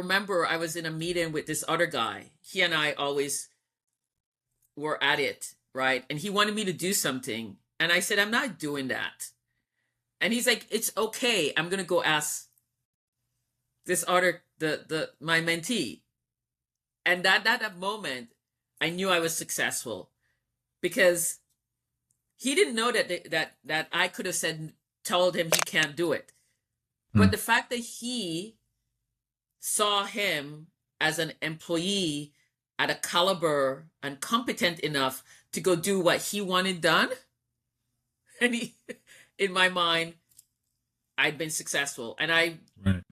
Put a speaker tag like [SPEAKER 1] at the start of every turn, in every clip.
[SPEAKER 1] remember I was in a meeting with this other guy. He and I always were at it, right? And he wanted me to do something. And I said, I'm not doing that. And he's like, it's okay. I'm going to go ask this other, my mentee. And that moment, I knew I was successful because he didn't know that I could have told him he can't do it. But the fact that he saw him as an employee at a caliber and competent enough to go do what he wanted done, and in my mind, I'd been successful. And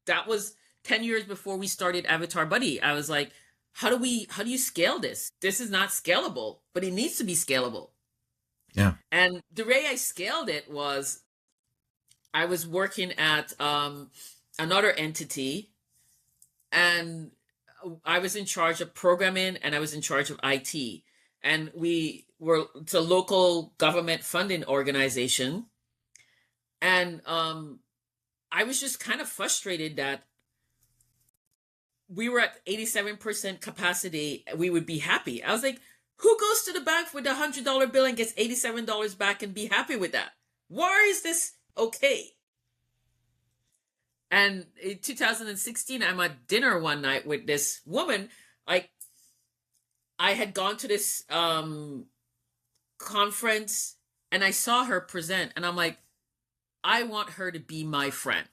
[SPEAKER 1] that was 10 years before we started Avatar Buddy. I was like, how do you scale this? This is not scalable, but it needs to be scalable.
[SPEAKER 2] Yeah.
[SPEAKER 1] And the way I scaled it was I was working at another entity, and I was in charge of programming and I was in charge of IT. And it's a local government funding organization. And I was just kind of frustrated that we were at 87% capacity. We would be happy. I was like, who goes to the bank with a $100 bill and gets $87 back and be happy with that? Why is this okay? And in 2016, I'm at dinner one night with this woman. Like, I had gone to this conference and I saw her present, and I'm like, I want her to be my friend.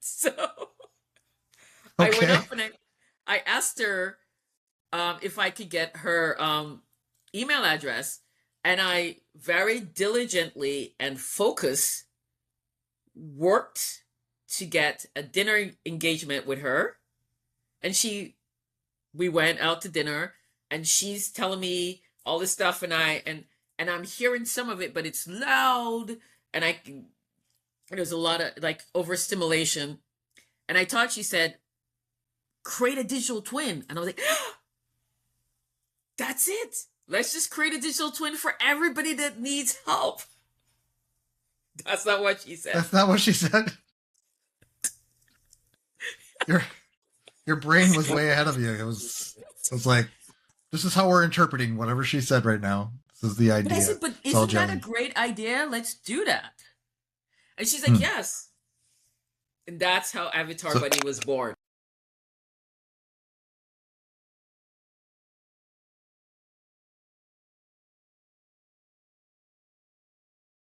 [SPEAKER 1] So I went up and I asked her if I could get her email address, and I very diligently and focused worked to get a dinner engagement with her. And we went out to dinner, and she's telling me all this stuff, and I'm hearing some of it, but it's loud, and there's a lot of like overstimulation. And I thought she said, create a digital twin. And I was like, that's it. Let's just create a digital twin for everybody that needs help. That's not what she said.
[SPEAKER 2] That's not what she said. Your brain was way ahead of you. It was like, this is how we're interpreting whatever she said right now. This is the idea.
[SPEAKER 1] But I said, but isn't that a great idea? Let's do that. And she's like, yes. And that's how Avatar Buddy was born.